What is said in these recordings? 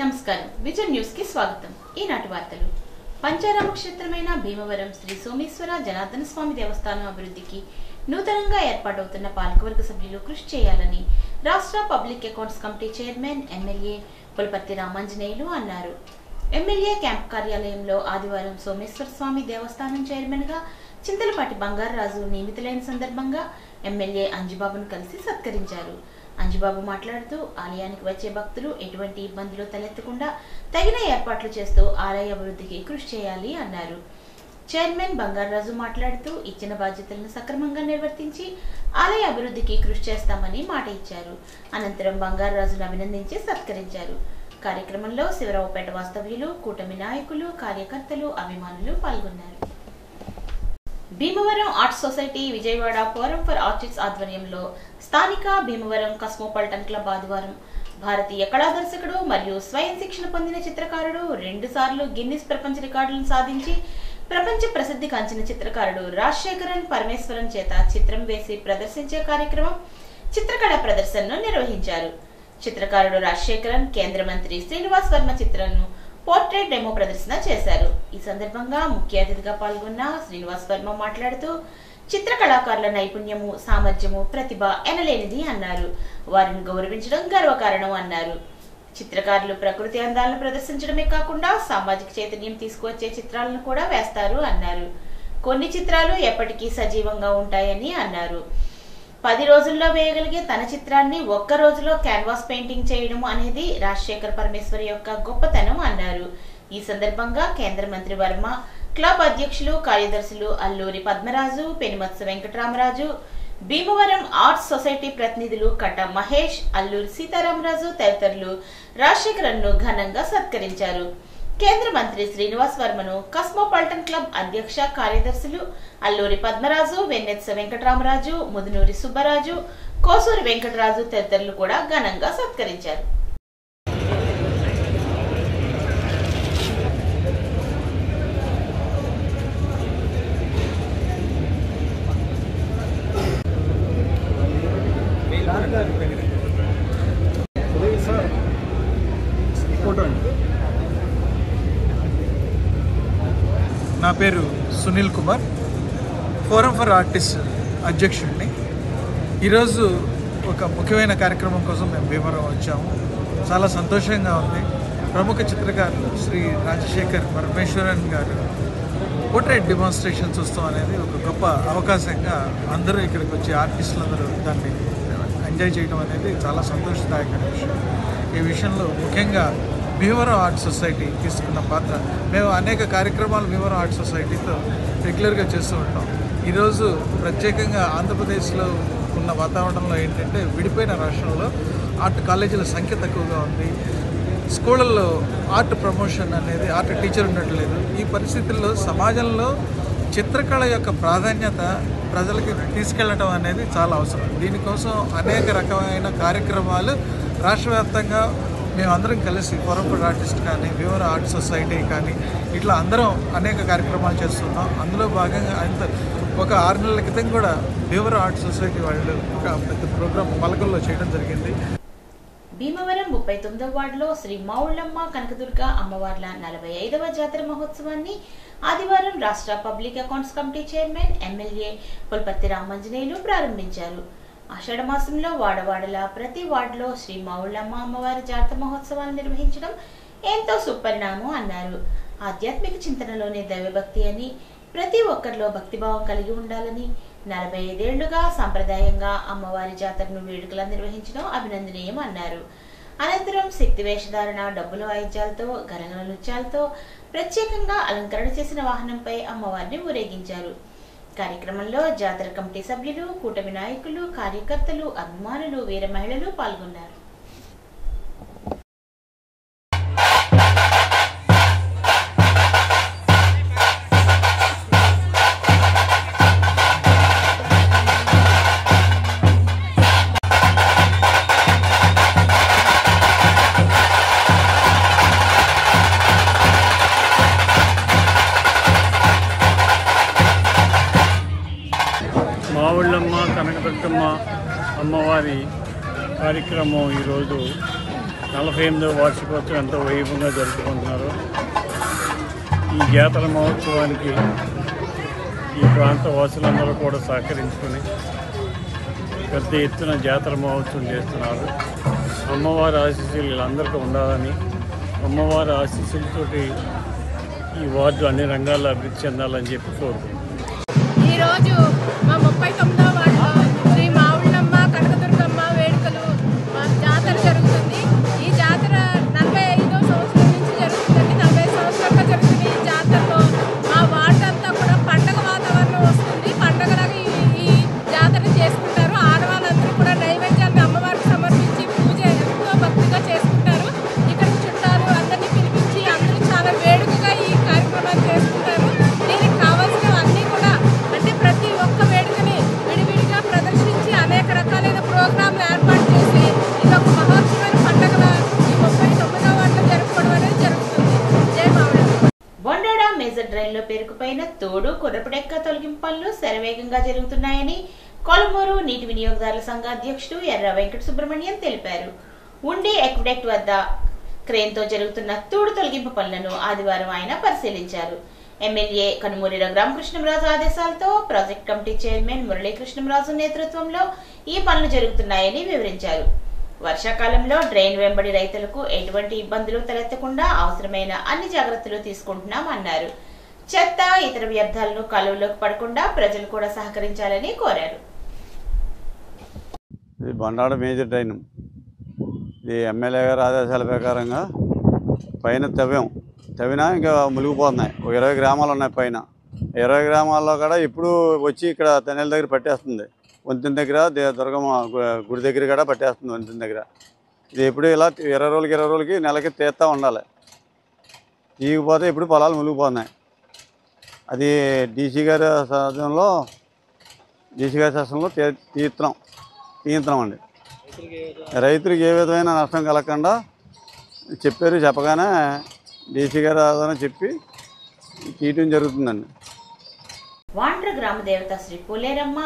నమస్కారం vision news కి స్వాగతం। ఈనాటి వార్తలు। పంచారామ క్షేత్రమైన భీమవరం శ్రీ సోమేశ్వర జనార్దన స్వామి దేవస్థానం అభివృద్ధికి నూతనంగా ఏర్పాటవుతున్న పాలకవర్గ సభ్యులు కృషి చేయాలని రాష్ట్ర public accounts committee chairman MLA Pulaparthi Ramanjaneyulu అన్నారు। ఎమ్మెల్యే క్యాంప్ కార్యాలయంలో ఆదివారం సోమేశ్వర స్వామి దేవస్థానం చైర్మన్ గా చింతలపాటి బంగారరాజు నియమితులైన సందర్భంగా ఎమ్మెల్యే అంజుబాబును కలిసి సత్కరించారు। అంజుబాబు మాట్లాడుతూ ఆలయానికి వచ్చే భక్తులు ఎటువంటి ఇబ్బందులు తలెత్తకుండా తగిన ఏర్పాట్లు చేస్తూ ఆలయ అభివృద్ధికి కృషి చేయాలి అన్నారు। చైర్మన్ బంగారరాజు మాట్లాడుతూ ఇచ్చిన బాధ్యతలను సక్రమంగా నిర్వర్తించి ఆలయ అభివృద్ధికి కృషి చేస్తామని మాట ఇచ్చారు। అనంతరం బంగారరాజును అభినందించి సత్కరించారు। కార్యక్రమంలో శివరావుపేట వాస్తవ్యులు, కూటమి నాయకులు, కార్యకర్తలు, అభిమానులు పాల్గొన్నారు। Bhimavaram arts society Vijayawada forum for artists ఆధ్వర్యంలో స్థానిక భీమవరం కాస్మోపాలిటన్ క్లబ్ ఆదివారం భారతీయ కళా దర్శకుడు మరియు స్వయం శిక్షణ పొందిన చిత్రకారుడు, 2 సార్లు గిన్నిస్ ప్రపంచ రికార్డులను సాధించి ప్రపంచ ప్రసిద్ధి కాంచిన చిత్రకారుడు రాజశేఖరన్ పరమేశ్వరన్ చేత చిత్రం వేసి ప్రదర్శించే కార్యక్రమం చిత్రకళ ప్రదర్శనను నిర్వహించారు। చిత్రకారుడు రాజశేఖరన్ కేంద్ర మంత్రి శ్రీనివాస్ వర్మ చిత్రాలను పోర్ట్రేట్ డెమో ప్రదర్శన చేశారు। ఈ సందర్భంగా ముఖ్య అతిథిగా పాల్గొన్న శ్రీనివాస్ వర్మ మాట్లాడుతూ చిత్రకళాకారుల నైపుణ్యము, సామర్థ్యము, ప్రతిభ ఎనలేనిది అన్నారు। వారిని గౌరవించడం గర్వకారణం అన్నారు। చిత్రకారులు ప్రకృతి అందాలను ప్రదర్శించడమే కాకుండా సామాజిక చైతన్యం తీసుకువచ్చే చిత్రాలను కూడా వేస్తారు అన్నారు। కొన్ని చిత్రాలు ఎప్పటికీ సజీవంగా ఉంటాయని అన్నారు। 10 రోజుల్లో వేయగలిగే తన చిత్రాన్ని ఒక్క రోజులో క్యాన్వాస్ పెయింటింగ్ చేయడం అనేది రాజశేఖర్ పరమేశ్వర్ యొక్క గొప్పతనం అన్నారు। ఈ సందర్భంగా కేంద్ర మంత్రి వర్మ, క్లబ్ అధ్యక్షులు, కార్యదర్శులు అల్లూరి పద్మరాజు, పెనుమత్స వెంకటరామరాజు, భీమవరం ఆర్ట్స్ సొసైటీ ప్రతినిధులు కట్ట మహేష్, అల్లూరి సీతారామరాజు తదితరులు రాజశేఖరన్ను ఘనంగా సత్కరించారు। కేంద్ర మంత్రి శ్రీనివాస్ వర్మను కాస్మోపాలిటన్ క్లబ్ అధ్యక్ష, కార్యదర్శులు అల్లూరి పద్మరాజు, వెన్నెత్స వెంకటరామరాజు, ముదునూరి సుబ్బరాజు, కోసూరి వెంకటరాజు తదితరులు కూడా ఘనంగా సత్కరించారు। నా పేరు Sunil Kumar, forum for artist అధ్యక్షుడిని। ఈరోజు ఒక ముఖ్యమైన కార్యక్రమం కోసం మేము భీమవరం వచ్చాము। చాలా సంతోషంగా ఉంది। ప్రముఖ చిత్రకారులు శ్రీ రాజశేఖర్ పరమేశ్వరన్ గారు పోర్ట్రేట్ డెమాన్స్ట్రేషన్ చూస్తాం అనేది ఒక గొప్ప అవకాశంగా అందరూ ఇక్కడికి వచ్చి ఆర్టిస్టులందరూ దాన్ని ఎంజాయ్ చేయడం అనేది చాలా సంతోషదాయకమైన విషయం। ఈ విషయంలో ముఖ్యంగా భీమవరం ఆర్ట్ సొసైటీ తీసుకున్న పాత్ర, మేము అనేక కార్యక్రమాలు భీమవరం ఆర్ట్ సొసైటీతో రెగ్యులర్గా చేస్తూ ఉంటాం। ఈరోజు ప్రత్యేకంగా ఆంధ్రప్రదేశ్లో ఉన్న వాతావరణంలో ఏంటంటే విడిపోయిన రాష్ట్రంలో ఆర్ట్ కాలేజీల సంఖ్య తక్కువగా ఉంది, స్కూళ్ళల్లో ఆర్ట్ ప్రమోషన్ అనేది, ఆర్ట్ టీచర్ ఉండట్లేదు। ఈ పరిస్థితుల్లో సమాజంలో చిత్రకళ యొక్క ప్రాధాన్యత ప్రజలకి తీసుకెళ్ళటం అనేది చాలా అవసరం। దీనికోసం అనేక రకమైన కార్యక్రమాలు రాష్ట్ర వ్యాప్తంగా మేమందరం కలిసి ఫోరం ఫర్ ఆర్టిస్ట్ కానీ, భీమవరం ఆర్ట్ సొసైటీ కానీ ఇట్లా అందరం అనేక కార్యక్రమాలు చేస్తున్నాం। అందులో భాగంగా ఒక 6 నెలల క్రితం కూడా భీమవరం ఆర్ట్ సొసైటీ వాళ్ళు ఒక పెద్ద ప్రోగ్రాం పలకల్లో చేయడం జరిగింది। భీమవరం 39వ వార్డులో శ్రీ మావుళ్ళమ్మ కనకదుర్గ అమ్మవార్ల 45వ జాతర మహోత్సవాన్ని ఆదివారం రాష్ట్ర public accounts committee chairman MLA Pulaparthi Ramanjaneyulu ప్రారంభించారు। ఆషాఢ మాసంలో వాడవాడల ప్రతి వార్డులో శ్రీ మావుళ్ళమ్మ అమ్మవారి జాతర మహోత్సవాలు నిర్వహించడం ఎంతో సుపరిణామం అన్నారు। ఆధ్యాత్మిక చింతనలోనే దైవభక్తి అని, ప్రతి ఒక్కరిలో భక్తిభావం కలిగి ఉండాలని, 45 ఏళ్లుగా సంప్రదాయంగా అమ్మవారి జాతరను వేడుకలా నిర్వహించడం అభినందనీయం అన్నారు। అనంతరం శక్తి వేషధారణ, డబ్బుల వాయిద్యాలతో, గరగల నృత్యాలతో ప్రత్యేకంగా అలంకరణ చేసిన వాహనంపై అమ్మవారిని ఊరేగించారు। కార్యక్రమంలో జాతర కమిటీ సభ్యులు, కూటమి నాయకులు, కార్యకర్తలు, అభిమానులు, వీర మహిళలు పాల్గొన్నారు। మావుళ్ళమ్మ కనకదుర్గమ్మ అమ్మవారి కార్యక్రమం ఈరోజు 48వ వార్షికోత్సవం ఎంతో వైభవంగా జరుపుకుంటున్నారు. ఈ జాతర మహోత్సవానికి ఈ ప్రాంత వాసులందరూ కూడా సహకరించుకొని పెద్ద ఎత్తున జాతర మహోత్సవం చేస్తున్నారు. అమ్మవారి ఆశీస్సులు వీళ్ళందరికీ ఉండాలని, అమ్మవారి ఆశీస్సులతోటి ఈ వార్డు అన్ని రంగాల్లో అభివృద్ధి చెందాలని చెప్పి కోరుకుంటున్నాను. ఈరోజు మా 39వ వార్డులో శ్రీ మావుళ్ళమ్మ కనకదుర్గమ్మ వేడుకలు జాతర జరుగుతుంది. ఈ జాతర 45వ సంవత్సరం నుంచి జరుగుతుందండి. 40 సంవత్సరాలుగా జరుగుతుంది. ఈ జాతరలో మా వార్డు అంతా కూడా పండగ వాతావరణం వస్తుంది. పండగలాగా ఈ జాతర చేసుకుంటారు. ఆడవాళ్ళందరూ కూడా నైవేద్యాన్ని అమ్మవారికి సమర్పించి పూజ ఎంతో భక్తిగా చేసుకుంటారు. ఇక్కడ చుట్టాలు అందరినీ పిలిపించి అందరూ చాలా వేడుకగా ఈ కార్యక్రమాలు చేసుకుంటారు. దీనికి కావాల్సినవన్నీ కూడా అంటే ప్రతి ఒక్క వేడుకని విడివిడిగా ప్రదర్శించి అనేక రకాలైన ప్రోగ్రాంలు ఏర్పాటు చేసి ఇది ఒక మహోత్సవమైన పండుగల ఈ 39వ వార్డులో జరుపుకోవడం అనేది జరుగుతుంది. జై మావుళ్ళమ్మ. బొండాడ మేజర్ డ్రైన్లో పేరుకుపోయిన తోడు కుర్రపుడెక్క తొలగింపు పనులు శరవేగంగా జరుగుతున్నాయని కొలమూరు నీటి వినియోగదారుల సంఘ అధ్యక్షుడు ఎర్ర వెంకట సుబ్రహ్మణ్యం తెలిపారు. ఉండి ఎక్విడెక్ట్ వద్ద క్రేన్తో జరుగుతున్న తోడు తొలగింపు పనులను ఆదివారం ఆయన పరిశీలించారు. ఎమ్మెల్యే కనుమూరి రఘురామకృష్ణంరాజు ఆదేశాలతో ప్రాజెక్ట్ కమిటీ చైర్మన్ మురళీకృష్ణంరాజు నేతృత్వంలో ఈ పనులు జరుగుతున్నాయని వివరించారు. వర్షాకాలంలో డ్రైన్ వెంబడి రైతులకు ఎటువంటి ఇబ్బందులు తలెత్తకుండా అవసరమైన అన్ని జాగ్రత్తలు తీసుకుంటున్నామన్నారు. చెత్త ఇతర వ్యర్థాలను కాలువలోకి పడకుండా ప్రజలు కూడా సహకరించాలని కోరారు. ఇది బొండాడ మేజర్ డ్రైన్. ఇది ఎమ్మెల్యే గారి ఆదేశాల ప్రకారంగా పైన తవ్వినా ఇంకా మునిగిపోతున్నాయి. ఒక 20 గ్రామాలు ఉన్నాయి పైన. 20 గ్రామాల్లో కూడా ఇప్పుడు వచ్చి ఇక్కడ తెన్నెల దగ్గర పట్టేస్తుంది. వంతెన దగ్గర దుర్గమ్మ గుడి దగ్గర కూడా పట్టేస్తుంది వంతెన దగ్గర. ఇది ఎప్పుడు ఇలా 20 రోజులకి నెలకి తీస్తూ ఉండాలి. తీయకపోతే ఇప్పుడు పొలాలు మునిగిపోతున్నాయి. అది డీసీ గారి శాసనంలో తీస్తున్నాం అండి. రైతులకు ఏ విధమైన నష్టం కలగకుండా చెప్పగానే డీసీ గారు ఆదరణ చెప్పి తీయటం జరుగుతుందండి. వాండ్ర గ్రామ దేవత శ్రీ పోలేరమ్మ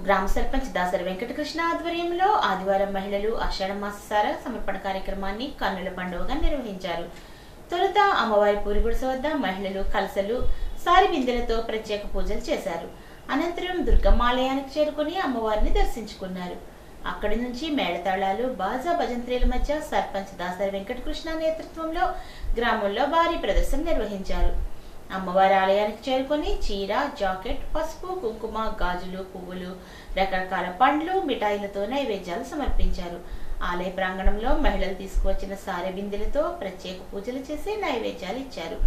గ్రామ సర్పంచ్ దాసరి వెంకటకృష్ణ ఆధ్వర్యంలో ఆదివారం మహిళలు ఆషాఢ మాససార సమర్పణ కార్యక్రమాన్ని కన్నుల పండుగగా నిర్వహించారు. తొలుత అమ్మవారి పూరిగుడిస వద్ద మహిళలు కలసలు సారి బిందెలతో ప్రత్యేక పూజలు చేశారు. అనంతరం దుర్గమ్మ ఆలయానికి చేరుకుని అమ్మవారిని దర్శించుకున్నారు. అక్కడి నుంచి మేళతాళాలు బాజా భజంత్రీల మధ్య సర్పంచ్ దాసరి వెంకటకృష్ణ నేతృత్వంలో గ్రామంలో భారీ ప్రదర్శన నిర్వహించారు. అమ్మవారి ఆలయానికి చేరుకుని చీర, జాకెట్, పసుపు, కుంకుమ, గాజులు, పువ్వులు, రకరకాల పండ్లు, మిఠాయిలతో నైవేద్యాలు సమర్పించారు. ఆలయ ప్రాంగణంలో మహిళలు తీసుకువచ్చిన సారె బిందెలతో ప్రత్యేక పూజలు చేసి నైవేద్యాలు ఇచ్చారు.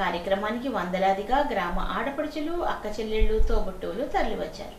కార్యక్రమానికి వందలాదిగా గ్రామ ఆడపడుచులు, అక్క చెల్లెళ్లు, తోబుట్టువులు తరలివచ్చారు.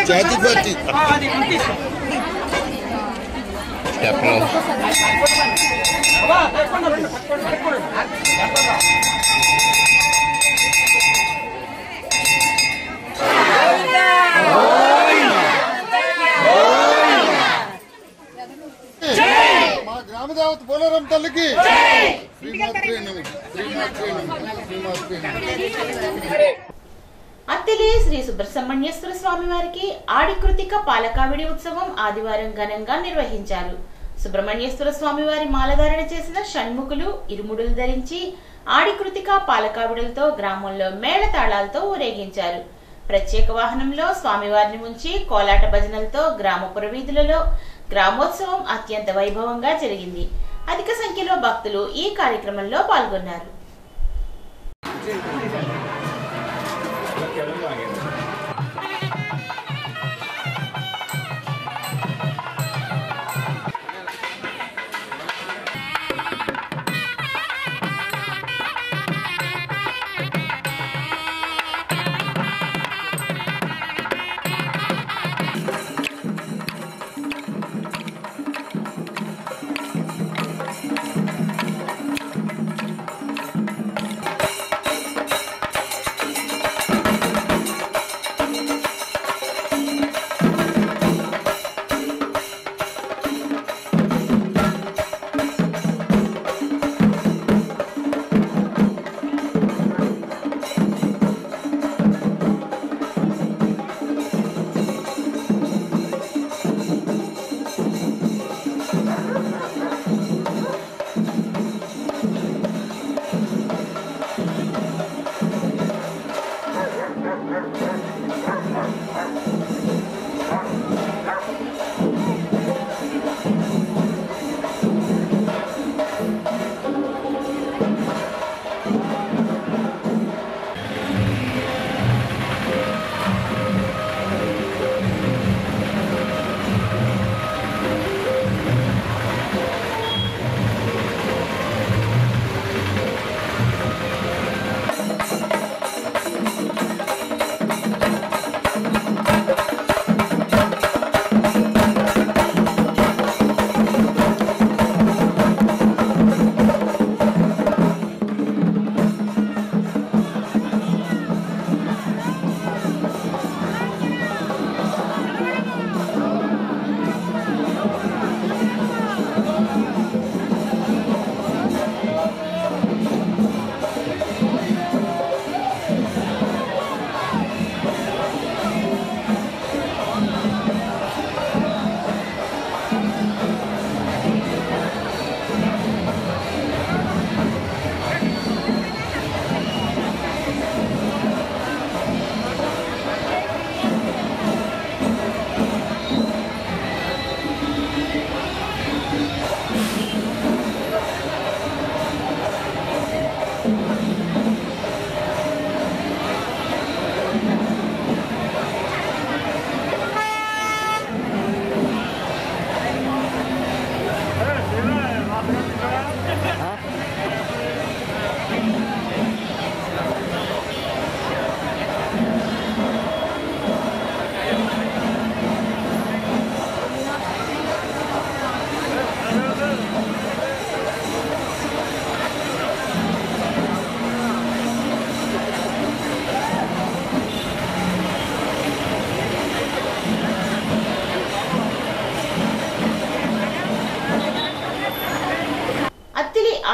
జాతి పార్టీ మా గ్రామదేవత పోలేరమ్మ తల్లికి అత్తిలి శ్రీ సుబ్రహ్మణ్యేశ్వర స్వామి వారికి ఆడి కృతిక పాలకావిడి ఉత్సవం ఆదివారం ఘనంగా నిర్వహించారు. సుబ్రహ్మణ్యేశ్వర స్వామి వారి మాలధారణ చేసిన షణ్ముఖులు ఇరుముడులు ధరించి ఆడి కృతిక పాలకావిడలతో గ్రామంలో మేళతాళాలతో ఊరేగించారు. ప్రత్యేక వాహనంలో స్వామివారిని ఉంచి కోలాట భజనలతో గ్రామ పురవీధులలో గ్రామోత్సవం అత్యంత వైభవంగా జరిగింది. అధిక సంఖ్యలో భక్తులు ఈ కార్యక్రమంలో పాల్గొన్నారు.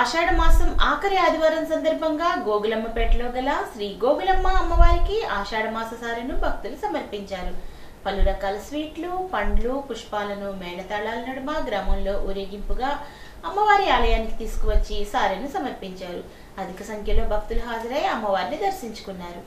ఆషాఢ మాసం ఆఖరి ఆదివారం సందర్భంగా గోగులమ్మపేటలో గల శ్రీ గోగులమ్మ అమ్మవారికి ఆషాఢ మాస సారెను భక్తులు సమర్పించారు. పలు రకాల స్వీట్లు, పండ్లు, పుష్పాలను మేళతాళాల నడుమ గ్రామంలో ఊరేగింపుగా అమ్మవారి ఆలయానికి తీసుకువచ్చి సారెను సమర్పించారు. అధిక సంఖ్యలో భక్తులు హాజరై అమ్మవారిని దర్శించుకున్నారు.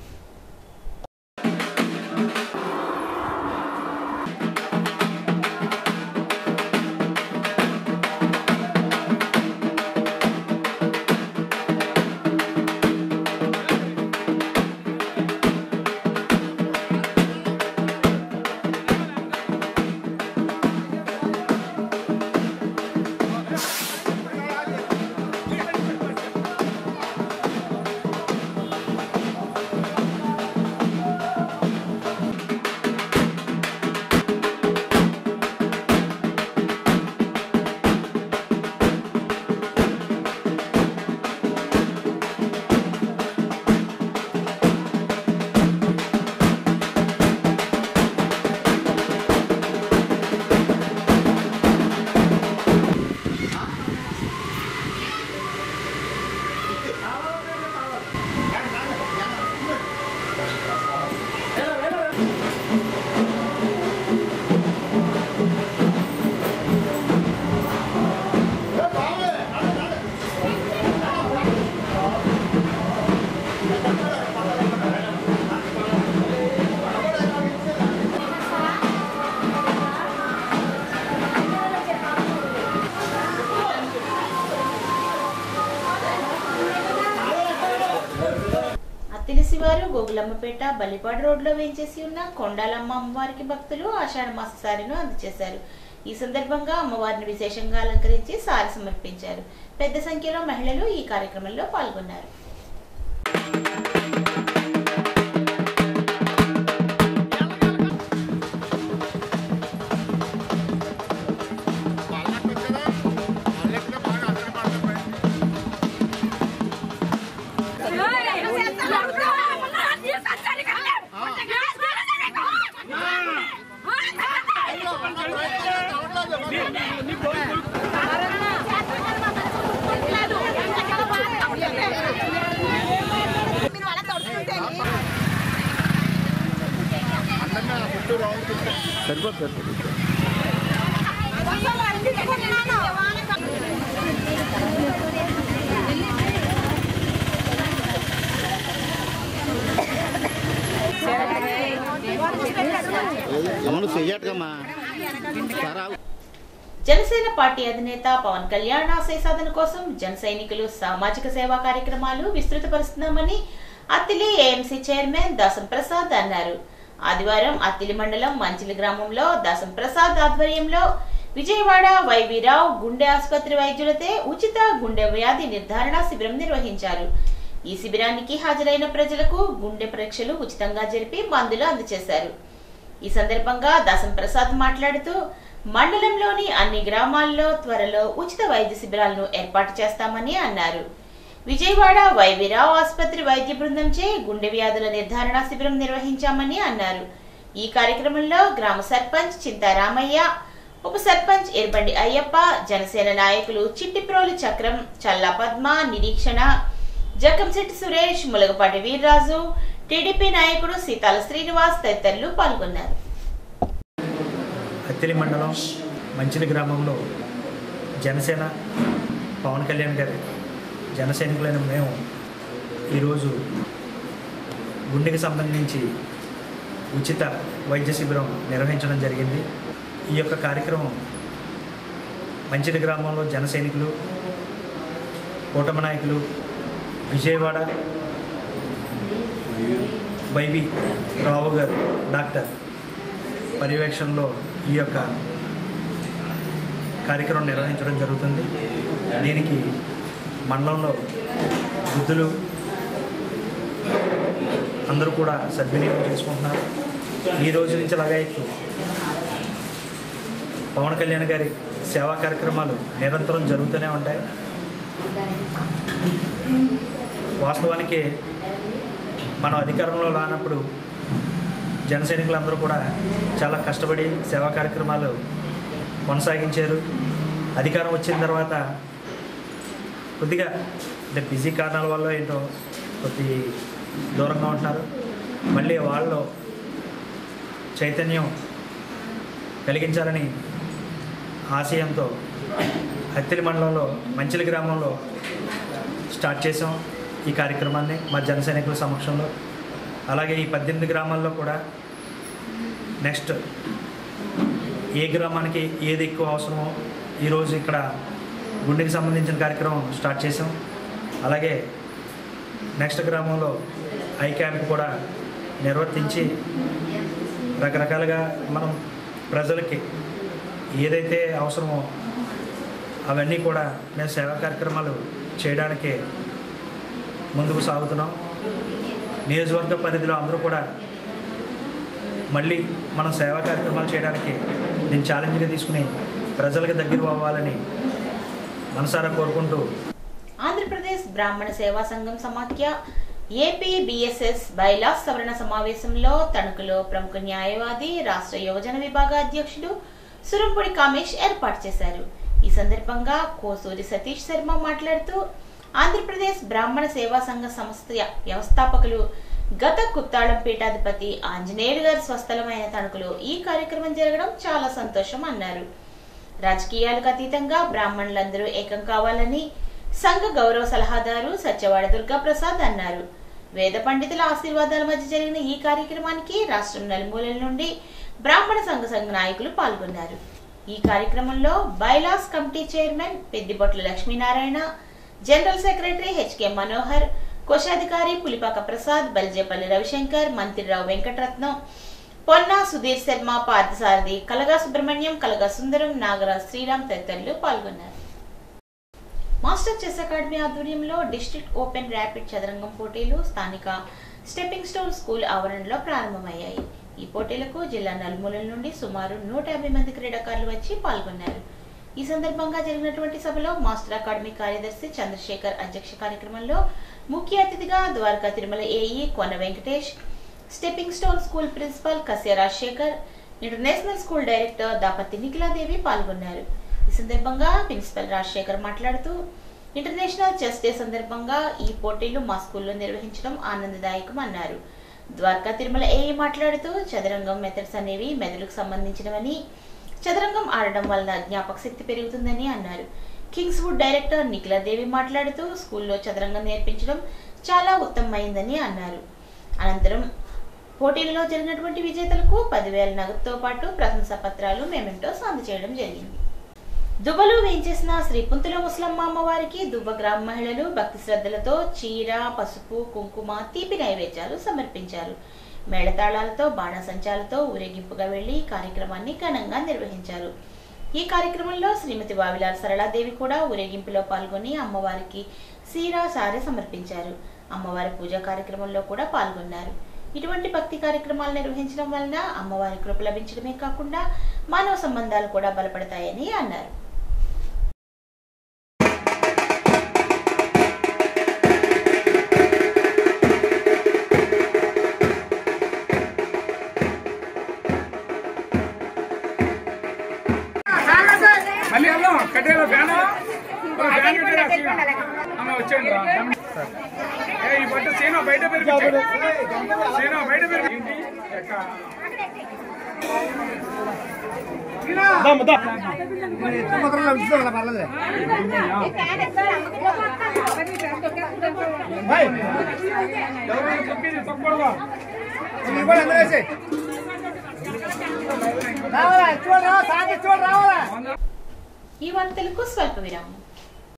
అంకులమ్మపేట బల్లిపాడు రోడ్లో వేంచేసి ఉన్న కొండాలమ్మ అమ్మవారికి భక్తులు ఆషాఢ మాస సారీను అందజేశారు. ఈ సందర్భంగా అమ్మవారిని విశేషంగా అలంకరించి సారీ సమర్పించారు. పెద్ద సంఖ్యలో మహిళలు ఈ కార్యక్రమంలో పాల్గొన్నారు. జనసేన పార్టీ అధినేత పవన్ కళ్యాణ్ ఆశయ సాధన కోసం జన సైనికులు సామాజిక సేవా కార్యక్రమాలు విస్తృతపరుస్తున్నామని అత్తిలి ఏఎంసీ చైర్మన్ దాసం ప్రసాద్ అన్నారు. ఆదివారం అత్తిలి మండలం మంచిలి గ్రామంలో దాసం ప్రసాద్ ఆధ్వర్యంలో విజయవాడ వైవీరావు గుండె ఆసుపత్రి వైద్యులతో ఉచిత గుండె వ్యాధి నిర్ధారణ శిబిరం నిర్వహించారు. ఈ శిబిరానికి హాజరైన ప్రజలకు గుండె పరీక్షలు ఉచితంగా జరిపి మందులు అందజేశారు. ఈ సందర్భంగా దాసం ప్రసాద్ మాట్లాడుతూ మండలంలోని అన్ని గ్రామాల్లో త్వరలో ఉచిత వైద్య శిబిరాలను ఏర్పాటు చేస్తామని అన్నారు. విజయవాడ వైవీరావు ఆసుపత్రి వైద్య బృందంచే గుండె వ్యాధుల నిర్ధారణ శిబిరం నిర్వహించామని అన్నారు. ఈ కార్యక్రమంలో గ్రామ సర్పంచ్ చింతారామయ్య, ఉప సర్పంచ్ ఎర్బండి అయ్యప్ప, జనసేన నాయకులు చిట్టిప్రోలు చక్రం, చల్లా పద్మ, నిరీక్షణ, జకంశెట్టి సురేష్, ములగపాటి వీర్రాజు, టీడీపీ నాయకుడు సీతాల శ్రీనివాస్ తదితరులు పాల్గొన్నారు. అత్తిలి మండలం మంచిలి గ్రామంలో జనసేన పవన్ కళ్యాణ్ గారి జన సైనికులైన మేము ఈరోజు గుండెకి సంబంధించి ఉచిత వైద్య శిబిరం నిర్వహించడం జరిగింది. ఈ యొక్క కార్యక్రమం మంచిలి గ్రామంలో జన సైనికులు, కూటమి నాయకులు, విజయవాడ వైవి రావు గారు డాక్టర్ పర్యవేక్షణలో ఈ యొక్క కార్యక్రమం నిర్వహించడం జరుగుతుంది. దీనికి మండలంలో వృద్ధులు అందరూ కూడా సద్వినియోగం చేసుకుంటున్నారు. ఈ రోజు నుంచి లగాయత్తు పవన్ కళ్యాణ్ గారి సేవా కార్యక్రమాలు నిరంతరం జరుగుతూనే ఉంటాయి. వాస్తవానికి మనం అధికారంలో రానప్పుడు జన సైనికులందరూ కూడా చాలా కష్టపడి సేవా కార్యక్రమాలు కొనసాగించారు. అధికారం వచ్చిన తర్వాత కొద్దిగా అంటే బిజీ కారణాల వల్ల ఏంటో కొద్ది దూరంగా ఉంటున్నారు. మళ్ళీ వాళ్ళు చైతన్యం కలిగించాలని ఆశయంతో అత్తిలి మండలంలో మంచిలి గ్రామంలో స్టార్ట్ చేసాం ఈ కార్యక్రమాన్ని మా జన సైనికుల సమక్షంలో. అలాగే ఈ 18 గ్రామాల్లో కూడా నెక్స్ట్ ఏ గ్రామానికి ఏది ఎక్కువ అవసరమో ఈరోజు ఇక్కడ గుండెకి సంబంధించిన కార్యక్రమం స్టార్ట్ చేసాం. అలాగే నెక్స్ట్ గ్రామంలో ఐ క్యాంప్ కూడా నిర్వర్తించి రకరకాలుగా మనం ప్రజలకి ఏదైతే అవసరమో అవన్నీ కూడా మేము సేవా కార్యక్రమాలు చేయడానికి ముందుకు సాగుతున్నాం. నియోజకవర్గ పరిధిలో అందరూ కూడా మళ్ళీ మనం సేవా కార్యక్రమాలు చేయడానికి నేను ఛాలెంజ్గా తీసుకుని ప్రజలకు దగ్గర అవ్వాలని మనసారా కోరుకుంటూ ఆంధ్రప్రదేశ్ బ్రాహ్మణ సేవా సంఘం సమాఖ్య ఏపీ బిఎస్ఎస్ బైలాస్ సవరణ సమావేశంలో తణుకులో ప్రముఖ న్యాయవాది రాష్ట్ర యువజన విభాగ అధ్యక్షుడు సురంపూడి కామేష్ ఏర్పాటు చేశారు. ఈ సందర్భంగా కోసూరి సతీష్ శర్మ మాట్లాడుతూ ఆంధ్రప్రదేశ్ బ్రాహ్మణ సేవా సంఘ సంస్థ వ్యవస్థాపకులు గత కుత్తాళం పీఠాధిపతి ఆంజనేయులు గారి స్వస్థలమైన తణుకులో ఈ కార్యక్రమం జరగడం చాలా సంతోషం అన్నారు. రాజకీయాలకు అతీతంగా బ్రాహ్మణులందరూ ఏకం కావాలని సంఘ గౌరవ సలహాదారు సత్యవాడ దుర్గా ప్రసాద్ అన్నారు. వేద పండితుల ఆశీర్వాదాల మధ్య జరిగిన ఈ కార్యక్రమానికి రాష్ట్రం నలుమూలల నుండి బ్రాహ్మణ సంఘ నాయకులు పాల్గొన్నారు. ఈ కార్యక్రమంలో bylaws committee chairman Peddibotla Lakshminarayana, general secretary HK Manohar, కోశాధికారి పులిపాక ప్రసాద్, బల్జేపల్లి రవిశంకర్, మంత్రిరావు వెంకటరత్నం, పొన్నా సుధీర్ శర్మ, పార్థసారథి, కలగా సుబ్రహ్మణ్యం, కలగా సుందరం, నాగరాజ్, శ్రీరామ్ తదితరులు పాల్గొన్నారు. మాస్టర్ చెస్ అకాడమీ ఆధ్వర్యంలో డిస్ట్రిక్ట్ ఓపెన్ ర్యాపిడ్ చదరంగం పోటీలు స్థానిక స్టెప్పింగ్ స్టోన్ స్కూల్ ఆవరణలో ప్రారంభమయ్యాయి. ఈ పోటీలకు జిల్లా నలుమూలల నుండి సుమారు 150 మంది క్రీడాకారులు వచ్చి పాల్గొన్నారు. ఈ సందర్భంగా జరిగినటువంటి సభలో మాస్టర్ అకాడమీ కార్యదర్శి చంద్రశేఖర్ అధ్యక్ష కార్యక్రమంలో ముఖ్య అతిథిగా Dwaraka Tirumala AE Kona Venkatesh, stepping stone school principal Kasya Rajasekhar, international school director Dapathi Nikhiladevi పాల్గొన్నారు. ఈ సందర్భంగా ప్రిన్సిపల్ రాజశేఖర్ మాట్లాడుతూ ఇంటర్నేషనల్ చెస్ డే సందర్భంగా ఈ పోటీలు మా స్కూల్లో నిర్వహించడం ఆనందదాయకం అన్నారు. ద్వారకా తిరుమల ఏఈ మాట్లాడుతూ చదరంగం మెథడ్స్ అనేవి మెదడుకు సంబంధించినవని, చదరంగం ఆడడం వలన జ్ఞాపక శక్తి పెరుగుతుందని అన్నారు. కింగ్స్వుడ్ డైరెక్టర్ నిఖిలాదేవి మాట్లాడుతూ స్కూల్లో చదరంగం నేర్పించడం చాలా ఉత్తమమైందని అన్నారు. అనంతరం పోటీలలో జరిగినటువంటి విజేతలకు 10,000 నగదుతో పాటు ప్రశంసా పత్రాలు, మెమెంటోస్ అందజేయడం జరిగింది. దుబ్బలో వేయించేసిన శ్రీ పుంతుల ముసలమ్మ అమ్మవారికి దుబ్బ గ్రామ మహిళలు భక్తి శ్రద్ధలతో చీర, పసుపు, కుంకుమ, తీపి నైవేద్యాలు సమర్పించారు. మేళతాళాలతో, బాణసంచాలతో ఊరేగింపుగా వెళ్లి కార్యక్రమాన్ని ఘనంగా నిర్వహించారు. ఈ కార్యక్రమంలో శ్రీమతి వావిలాల్ సరళాదేవి కూడా ఊరేగింపులో పాల్గొని అమ్మవారికి సీరా, సారె సమర్పించారు. అమ్మవారి పూజా కార్యక్రమంలో కూడా పాల్గొన్నారు. ఇటువంటి భక్తి కార్యక్రమాలు నిర్వహించడం వలన అమ్మవారి కృప లభించడమే కాకుండా మానవ సంబంధాలు కూడా బలపడతాయని అన్నారు. ఈ వార్తలకు స్వల్ప విరామం.